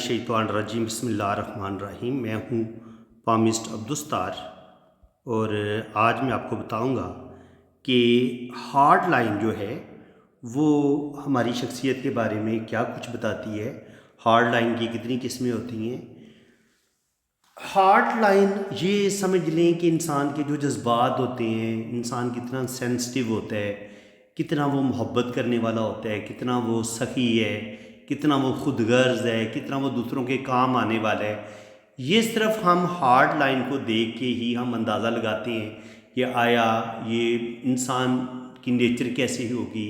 الشیطان الرجیم بسم اللہ الرحمن الرحیم۔ میں ہوں پامسٹ عبدالستار اور آج میں آپ کو بتاؤں گا کہ ہارڈ لائن جو ہے وہ ہماری شخصیت کے بارے میں کیا کچھ بتاتی ہے، ہارڈ لائن کی کتنی قسمیں ہوتی ہیں۔ ہارڈ لائن یہ سمجھ لیں کہ انسان کے جو جذبات ہوتے ہیں، انسان کتنا سینسٹیو ہوتا ہے، کتنا وہ محبت کرنے والا ہوتا ہے، کتنا وہ سخی ہے، کتنا وہ خود غرض ہے، کتنا وہ دوسروں کے کام آنے والا ہے، یہ صرف ہم ہارڈ لائن کو دیکھ کے ہی ہم اندازہ لگاتے ہیں کہ آیا یہ انسان کی نیچر کیسی ہوگی،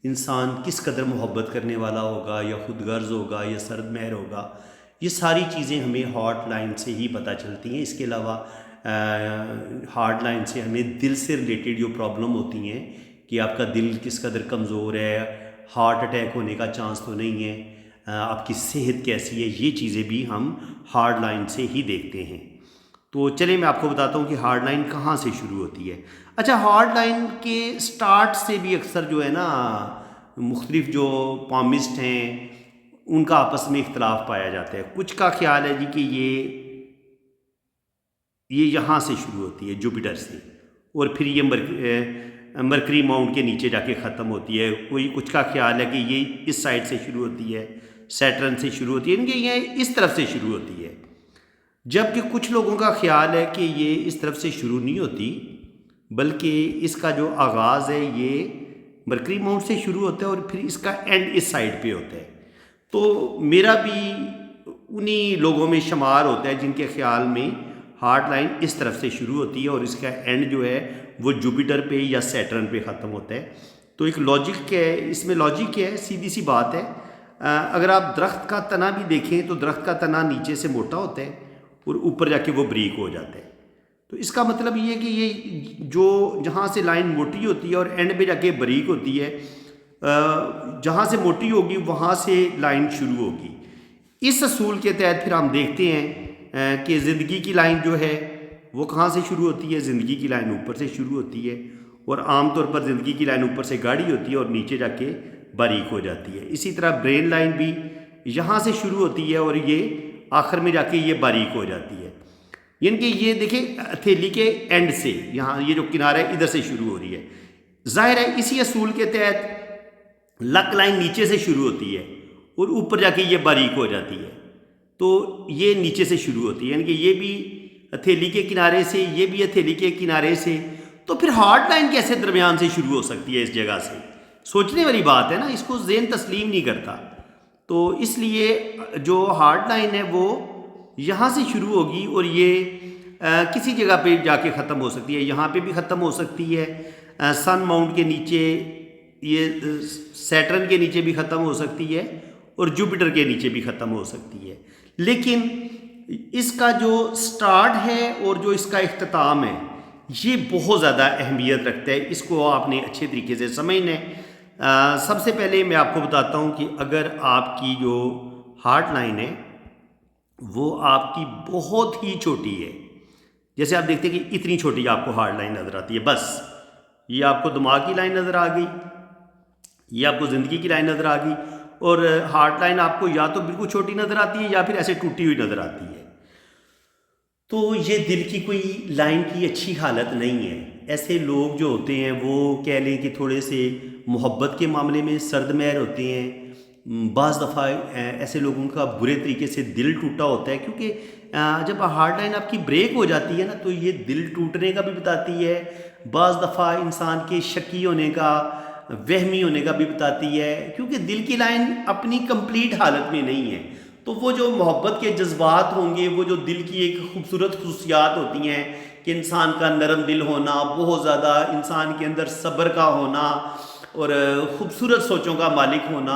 انسان کس قدر محبت کرنے والا ہوگا یا خود غرض ہوگا یا سرد مہر ہوگا۔ یہ ساری چیزیں ہمیں ہارڈ لائن سے ہی پتہ چلتی ہیں۔ اس کے علاوہ ہارڈ لائن سے ہمیں دل سے ریلیٹڈ جو پرابلم ہوتی ہیں کہ آپ کا دل کس قدر کمزور ہے، ہارٹ اٹیک ہونے کا چانس تو نہیں ہے، آپ کی صحت کیسی ہے، یہ چیزیں بھی ہم ہارڈ لائن سے ہی دیکھتے ہیں۔ تو چلیں میں آپ کو بتاتا ہوں کہ ہارڈ لائن کہاں سے شروع ہوتی ہے۔ اچھا، ہارڈ لائن کے سٹارٹ سے بھی اکثر جو ہے نا مختلف جو پامسٹ ہیں ان کا آپس میں اختلاف پایا جاتا ہے۔ کچھ کا خیال ہے جی کہ یہ یہاں سے شروع ہوتی ہے، جوپیٹر سے، اور پھر یہ مرکری ماؤنٹ کے نیچے جا کے ختم ہوتی ہے۔ کچھ کا خیال ہے کہ یہ اس سائڈ سے شروع ہوتی ہے، سیٹرن سے شروع ہوتی ہے، یعنی کہ یہ اس طرف سے شروع ہوتی ہے۔ جبکہ کچھ لوگوں کا خیال ہے کہ یہ اس طرف سے شروع نہیں ہوتی، بلکہ اس کا جو آغاز ہے یہ مرکری ماؤنٹ سے شروع ہوتا ہے اور پھر اس کا اینڈ اس سائڈ پہ ہوتا ہے۔ تو میرا بھی انہی لوگوں میں شمار ہوتا ہے جن کے خیال میں ہارڈ لائن اس طرف سے شروع ہوتی ہے اور اس کا اینڈ جو ہے وہ جوپیٹر پہ یا سیٹرن پہ ختم ہوتا ہے۔ تو ایک لاجک ہے، اس میں لاجک ہے، سیدھی سی بات ہے۔ اگر آپ درخت کا تنا بھی دیکھیں تو درخت کا تنا نیچے سے موٹا ہوتا ہے اور اوپر جا کے وہ بریک ہو جاتا ہے۔ تو اس کا مطلب یہ ہے کہ یہ جو جہاں سے لائن موٹی ہوتی ہے اور اینڈ پہ جا کے بریک ہوتی ہے، جہاں سے موٹی ہوگی وہاں سے لائن شروع ہوگی۔ اس اصول کے تحت پھر ہم دیکھتے ہیں کہ زندگی کی لائن جو ہے وہ کہاں سے شروع ہوتی ہے۔ زندگی کی لائن اوپر سے شروع ہوتی ہے اور عام طور پر زندگی کی لائن اوپر سے گاڑی ہوتی ہے اور نیچے جا کے باریک ہو جاتی ہے۔ اسی طرح برین لائن بھی یہاں سے شروع ہوتی ہے اور یہ آخر میں جا کے یہ باریک ہو جاتی ہے۔ یعنی کہ یہ دیکھیں ہتھیلی کے اینڈ سے، یہاں یہ جو کنارہ ہے ادھر سے شروع ہو رہی ہے۔ ظاہر ہے اسی اصول کے تحت لک لائن نیچے سے شروع ہوتی ہے اور اوپر جا کے یہ باریک ہو جاتی ہے، تو یہ نیچے سے شروع ہوتی ہے، یعنی کہ یہ بھی ہتھیلی کے کنارے سے، یہ بھی ہتھیلی کے کنارے سے۔ تو پھر ہارڈ لائن کیسے درمیان سے شروع ہو سکتی ہے اس جگہ سے؟ سوچنے والی بات ہے نا، اس کو ذہن تسلیم نہیں کرتا۔ تو اس لیے جو ہارڈ لائن ہے وہ یہاں سے شروع ہوگی اور یہ کسی جگہ پہ جا کے ختم ہو سکتی ہے۔ یہاں پہ بھی ختم ہو سکتی ہے، سن ماؤنٹ کے نیچے، یہ سیٹرن کے نیچے بھی ختم ہو سکتی ہے اور جوپیٹر کے نیچے بھی ختم ہو سکتی ہے۔ لیکن اس کا جو سٹارٹ ہے اور جو اس کا اختتام ہے یہ بہت زیادہ اہمیت رکھتا ہے۔ اس کو آپ نے اچھے طریقے سے سمجھنا ہے۔ سب سے پہلے میں آپ کو بتاتا ہوں کہ اگر آپ کی جو ہارڈ لائن ہے وہ آپ کی بہت ہی چھوٹی ہے، جیسے آپ دیکھتے ہیں کہ اتنی چھوٹی آپ کو ہارڈ لائن نظر آتی ہے، بس یہ آپ کو دماغ کی لائن نظر آ گئی، یہ آپ کو زندگی کی لائن نظر آ گئی، اور ہارڈ لائن آپ کو یا تو بالکل چھوٹی نظر آتی ہے یا پھر ایسے ٹوٹی ہوئی نظر آتی ہے۔ تو یہ دل کی کوئی لائن کی اچھی حالت نہیں ہے۔ ایسے لوگ جو ہوتے ہیں وہ کہہ لیں کہ تھوڑے سے محبت کے معاملے میں سرد مہر ہوتے ہیں۔ بعض دفعہ ایسے لوگوں کا برے طریقے سے دل ٹوٹا ہوتا ہے، کیونکہ جب ہارڈ لائن آپ کی بریک ہو جاتی ہے نا تو یہ دل ٹوٹنے کا بھی بتاتی ہے، بعض دفعہ انسان کے شکی ہونے کا، وہمی ہونے کا بھی بتاتی ہے، کیونکہ دل کی لائن اپنی کمپلیٹ حالت میں نہیں ہے۔ تو وہ جو محبت کے جذبات ہوں گے، وہ جو دل کی ایک خوبصورت خصوصیات ہوتی ہیں کہ انسان کا نرم دل ہونا، بہت زیادہ انسان کے اندر صبر کا ہونا اور خوبصورت سوچوں کا مالک ہونا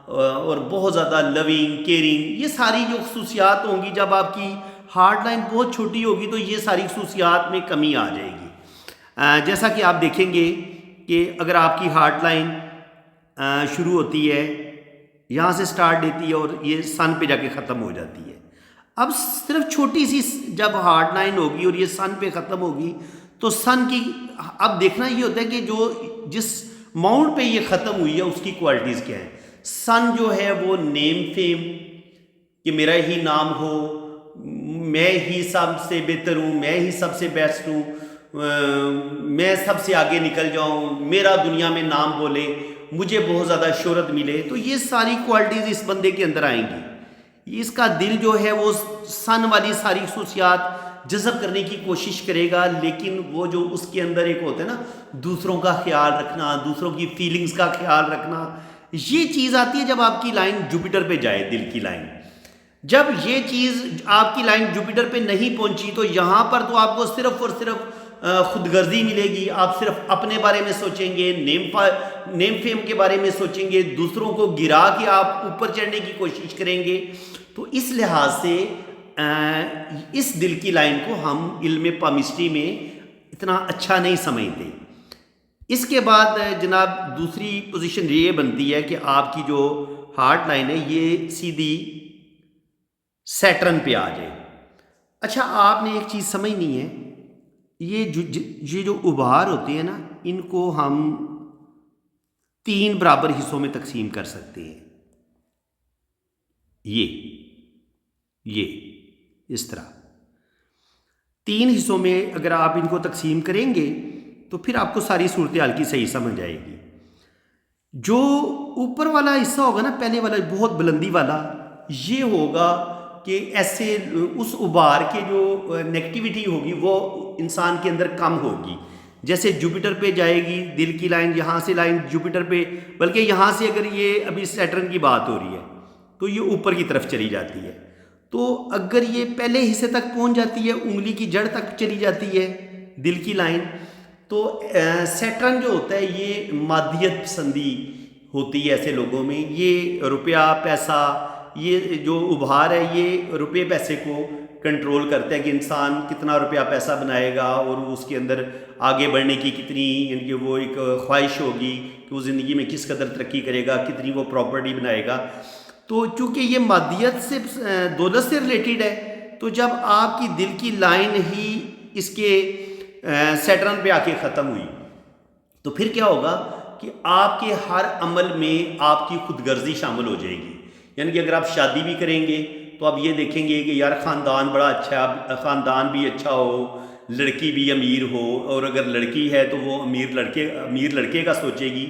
اور بہت زیادہ لونگ کیئرنگ، یہ ساری جو خصوصیات ہوں گی، جب آپ کی ہارڈ لائن بہت چھوٹی ہوگی تو یہ ساری خصوصیات میں کمی آ جائے گی۔ جیسا کہ آپ دیکھیں گے کہ اگر آپ کی ہارڈ لائن شروع ہوتی ہے، یہاں سے سٹارٹ دیتی ہے اور یہ سن پہ جا کے ختم ہو جاتی ہے۔ اب صرف چھوٹی سی جب ہارڈ لائن ہوگی اور یہ سن پہ ختم ہوگی تو سن کی اب دیکھنا یہ ہوتا ہے کہ جس ماؤنٹ پہ یہ ختم ہوئی ہے اس کی کوالٹیز کیا ہیں۔ سن جو ہے وہ نیم فیم، کہ میرا ہی نام ہو، میں ہی سب سے بہتر ہوں، میں ہی سب سے بیسٹ ہوں، میں سب سے آگے نکل جاؤں، میرا دنیا میں نام بولے، مجھے بہت زیادہ شہرت ملے، تو یہ ساری کوالٹیز اس بندے کے اندر آئیں گی۔ اس کا دل جو ہے وہ سن والی ساری خصوصیات جذب کرنے کی کوشش کرے گا، لیکن وہ جو اس کے اندر ایک ہوتا ہے نا دوسروں کا خیال رکھنا، دوسروں کی فیلنگز کا خیال رکھنا، یہ چیز آتی ہے جب آپ کی لائن جوپیٹر پہ جائے، دل کی لائن۔ جب یہ چیز آپ کی لائن جوپیٹر پہ نہیں پہنچی تو یہاں پر تو آپ کو صرف اور صرف خود غرضی ملے گی، آپ صرف اپنے بارے میں سوچیں گے، نیم فیم کے بارے میں سوچیں گے، دوسروں کو گرا کے آپ اوپر چڑھنے کی کوشش کریں گے۔ تو اس لحاظ سے اس دل کی لائن کو ہم علم پامسٹری میں اتنا اچھا نہیں سمجھتے۔ اس کے بعد جناب دوسری پوزیشن یہ بنتی ہے کہ آپ کی جو ہارٹ لائن ہے یہ سیدھی سیٹرن پہ آ جائے۔ اچھا، آپ نے ایک چیز سمجھنی ہے، یہ جو ابھار ہوتے ہیں نا، ان کو ہم 3 برابر حصوں میں تقسیم کر سکتے ہیں۔ یہ اس طرح 3 حصوں میں اگر آپ ان کو تقسیم کریں گے تو پھر آپ کو ساری صورتحال کی صحیح سمجھ آئے گی۔ جو اوپر والا حصہ ہوگا نا، پہلے والا بہت بلندی والا، یہ ہوگا کہ ایسے اس ابھار کے جو نیگیٹیوٹی ہوگی وہ انسان کے اندر کم ہوگی۔ جیسے جوپیٹر پہ جائے گی دل کی لائن، یہاں سے لائن جوپیٹر پہ، بلکہ یہاں سے اگر یہ ابھی سیٹرن کی بات ہو رہی ہے تو یہ اوپر کی طرف چلی جاتی ہے۔ تو اگر یہ پہلے حصے تک پہنچ جاتی ہے، انگلی کی جڑ تک چلی جاتی ہے دل کی لائن، تو سیٹرن جو ہوتا ہے یہ مادیت پسندی ہوتی ہے ایسے لوگوں میں، یہ روپیہ پیسہ، یہ جو ابھار ہے یہ روپے پیسے کو کنٹرول کرتا ہے کہ انسان کتنا روپیہ پیسہ بنائے گا اور اس کے اندر آگے بڑھنے کی کتنی، یعنی کہ وہ ایک خواہش ہوگی کہ وہ زندگی میں کس قدر ترقی کرے گا، کتنی وہ پراپرٹی بنائے گا۔ تو چونکہ یہ مادیت سے دولت سے ریلیٹڈ ہے، تو جب آپ کی دل کی لائن ہی اس کے سیٹرن پہ آ کے ختم ہوئی تو پھر کیا ہوگا کہ آپ کے ہر عمل میں آپ کی خود غرضی شامل ہو جائے گی۔ یعنی کہ اگر آپ شادی بھی کریں گے تو آپ یہ دیکھیں گے کہ یار خاندان بڑا اچھا ہے، خاندان بھی اچھا ہو، لڑکی بھی امیر ہو، اور اگر لڑکی ہے تو وہ امیر لڑکے کا سوچے گی۔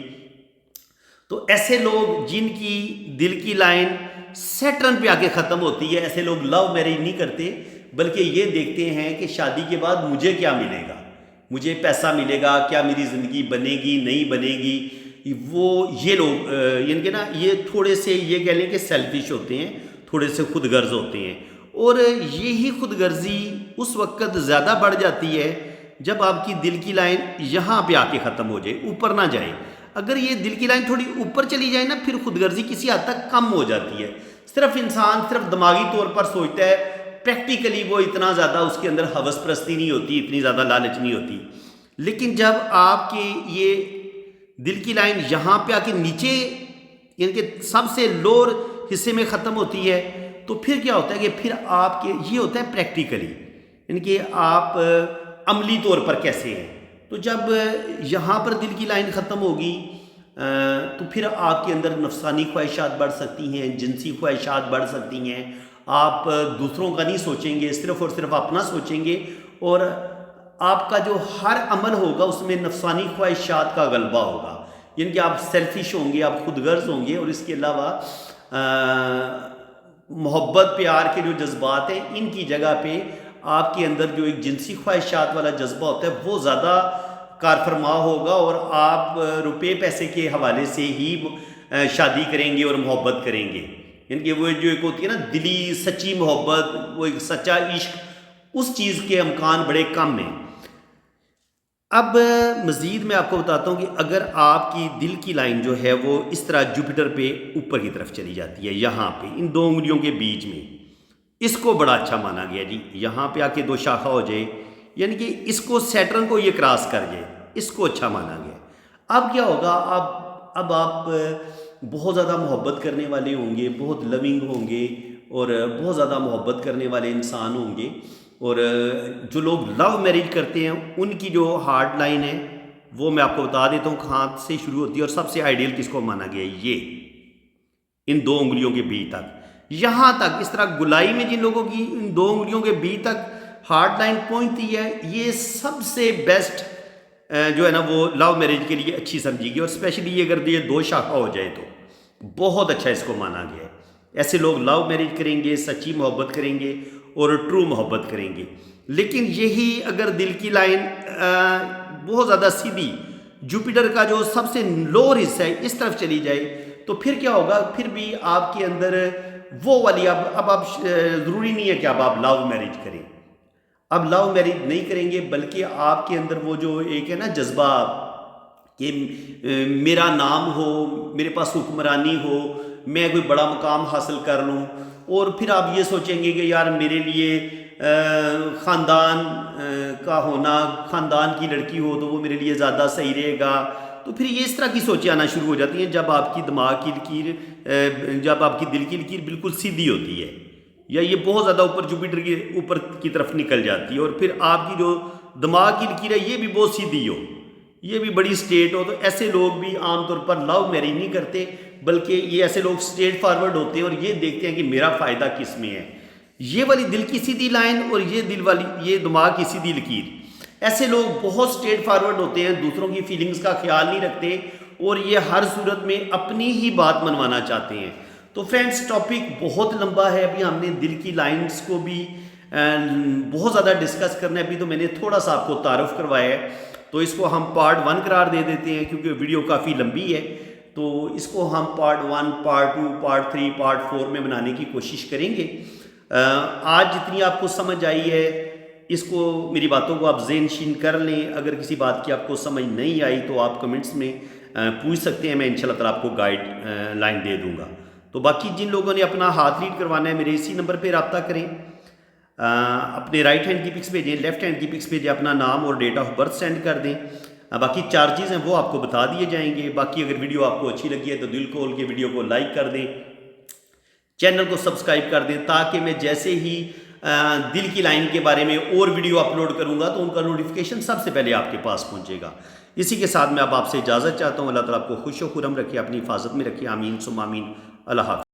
تو ایسے لوگ جن کی دل کی لائن سیٹرن پہ آ کے ختم ہوتی ہے، ایسے لوگ لو میرج نہیں کرتے، بلکہ یہ دیکھتے ہیں کہ شادی کے بعد مجھے کیا ملے گا، مجھے پیسہ ملے گا، کیا میری زندگی بنے گی نہیں بنے گی۔ یہ لوگ یعنی کہ نا یہ تھوڑے سے یہ کہہ لیں کہ سیلفش ہوتے ہیں، تھوڑے سے خود غرض ہوتے ہیں، اور یہی خود غرضی اس وقت زیادہ بڑھ جاتی ہے جب آپ کی دل کی لائن یہاں پہ آ کے ختم ہو جائے، اوپر نہ جائے۔ اگر یہ دل کی لائن تھوڑی اوپر چلی جائے نا، پھر خود غرضی کسی حد تک کم ہو جاتی ہے، صرف انسان صرف دماغی طور پر سوچتا ہے، پریکٹیکلی وہ اتنا زیادہ اس کے اندر ہوس پرستی نہیں ہوتی، اتنی زیادہ لالچ نہیں ہوتی۔ لیکن جب آپ کے یہ دل کی لائن یہاں پہ آ کے نیچے، یعنی کہ سب سے لوور حصے میں ختم ہوتی ہے، تو پھر کیا ہوتا ہے کہ پھر آپ کے یہ ہوتا ہے پریکٹیکلی، یعنی کہ آپ عملی طور پر کیسے ہیں۔ تو جب یہاں پر دل کی لائن ختم ہوگی تو پھر آپ کے اندر نفسانی خواہشات بڑھ سکتی ہیں، جنسی خواہشات بڑھ سکتی ہیں، آپ دوسروں کا نہیں سوچیں گے، صرف اور صرف اپنا سوچیں گے، اور آپ کا جو ہر عمل ہوگا اس میں نفسانی خواہشات کا غلبہ ہوگا، یعنی کہ آپ سیلفش ہوں گے، آپ خود غرض ہوں گے، اور اس کے علاوہ محبت پیار کے جو جذبات ہیں ان کی جگہ پہ آپ کے اندر جو ایک جنسی خواہشات والا جذبہ ہوتا ہے وہ زیادہ کار فرما ہوگا، اور آپ روپے پیسے کے حوالے سے ہی شادی کریں گے اور محبت کریں گے، یعنی کہ وہ جو ایک ہوتی ہے نا دلی سچی محبت، وہ ایک سچا عشق، اس چیز کے امکان بڑے کم ہیں۔ اب مزید میں آپ کو بتاتا ہوں کہ اگر آپ کی دل کی لائن جو ہے وہ اس طرح جوپیٹر پہ اوپر کی طرف چلی جاتی ہے، یہاں پہ ان 2 انگلیوں کے بیچ میں، اس کو بڑا اچھا مانا گیا جی، یہاں پہ آ کے 2 شاخہ ہو جائے، یعنی کہ اس کو سیٹرن کو یہ کراس کر جائے، اس کو اچھا مانا گیا۔ اب کیا ہوگا، اب آپ بہت زیادہ محبت کرنے والے ہوں گے، بہت لونگ ہوں گے، اور بہت زیادہ محبت کرنے والے انسان ہوں گے، اور جو لوگ لو میرج کرتے ہیں ان کی جو ہارٹ لائن ہے وہ میں آپ کو بتا دیتا ہوں ہاتھ سے شروع ہوتی ہے، اور سب سے آئیڈیل کس کو مانا گیا ہے، یہ ان 2 انگلیوں کے بیچ تک، یہاں تک اس طرح گلائی میں جن لوگوں کی ان 2 انگلیوں کے بیچ تک ہارڈ لائن پہنچتی ہے، یہ سب سے بیسٹ جو ہے نا وہ لو میرج کے لیے اچھی سمجھی گی، اور اسپیشلی اگر یہ 2 شاخہ ہو جائے تو بہت اچھا اس کو مانا گیا ہے۔ ایسے لوگ لو میرج کریں گے، سچی محبت کریں گے اور ٹرو محبت کریں گے۔ لیکن یہی اگر دل کی لائن بہت زیادہ سیدھی جوپیٹر کا جو سب سے لوور حصہ ہے اس طرف چلی جائے تو پھر کیا ہوگا؟ پھر بھی آپ کے اندر وہ والی اب آپ ضروری نہیں ہے کہ اب آپ لو میرج کریں، اب لو میرج نہیں کریں گے، بلکہ آپ کے اندر وہ جو ایک ہے نا جذبہ کہ میرا نام ہو، میرے پاس حکمرانی ہو، میں کوئی بڑا مقام حاصل کر لوں، اور پھر آپ یہ سوچیں گے کہ یار میرے لیے خاندان کا ہونا، خاندان کی لڑکی ہو تو وہ میرے لیے زیادہ صحیح رہے گا۔ تو پھر یہ اس طرح کی سوچیں آنا شروع ہو جاتی ہیں جب آپ کی دماغ کی لکیر، جب آپ کی دل کی لکیر بالکل سیدھی ہوتی ہے، یا یہ بہت زیادہ اوپر جوپیٹر کے اوپر کی طرف نکل جاتی ہے، اور پھر آپ کی جو دماغ کی لکیر ہے یہ بھی بہت سیدھی ہو، یہ بھی بڑی اسٹریٹ ہو، تو ایسے لوگ بھی عام طور پر لو میرج نہیں کرتے، بلکہ یہ ایسے لوگ اسٹریٹ فارورڈ ہوتے ہیں اور یہ دیکھتے ہیں کہ میرا فائدہ کس میں ہے۔ یہ والی دل کی سیدھی لائن اور یہ دل والی یہ دماغ کی سیدھی لکیر، ایسے لوگ بہت اسٹریٹ فارورڈ ہوتے ہیں، دوسروں کی فیلنگز کا خیال نہیں رکھتے، اور یہ ہر صورت میں اپنی ہی بات منوانا چاہتے ہیں۔ تو فرینڈز ٹاپک بہت لمبا ہے، ابھی ہم نے دل کی لائنز کو بھی بہت زیادہ ڈسکس کرنا ہے، ابھی تو میں نے تھوڑا سا آپ کو تعارف کروایا ہے، تو اس کو ہم پارٹ 1 قرار دے دیتے ہیں کیونکہ ویڈیو کافی لمبی ہے، تو اس کو ہم پارٹ 1، پارٹ 2، پارٹ 3، پارٹ 4 میں بنانے کی کوشش کریں گے۔ آج جتنی آپ کو سمجھ آئی ہے اس کو، میری باتوں کو آپ ذہن نشین کر لیں، اگر کسی بات کی آپ کو سمجھ نہیں آئی تو آپ کمنٹس میں پوچھ سکتے ہیں، میں انشاءاللہ تعالیٰ آپ کو گائیڈ لائن دے دوں گا۔ تو باقی جن لوگوں نے اپنا ہاتھ ریڈ کروانا ہے میرے اسی نمبر پہ رابطہ کریں، اپنے رائٹ ہینڈ کی پکس بھیجیں، لیفٹ ہینڈ کی پکس بھیجیں، اپنا نام اور ڈیٹ آف برتھ سینڈ کر دیں، باقی چارجز ہیں وہ آپ کو بتا دیے جائیں گے۔ باقی اگر ویڈیو آپ کو اچھی لگی ہے تو دل کھول کے ویڈیو کو لائک کر دیں، چینل کو سبسکرائب کر دیں، تاکہ میں جیسے ہی دل کی لائن کے بارے میں اور ویڈیو اپلوڈ کروں گا تو ان کا نوٹیفیکیشن سب سے پہلے آپ کے پاس پہنچے گا۔ اسی کے ساتھ میں اب آپ سے اجازت چاہتا ہوں، اللہ تعالیٰ آپ کو خوش و خرم رکھے، اپنی حفاظت میں رکھے، آمین ثم آمین، اللہ حافظ۔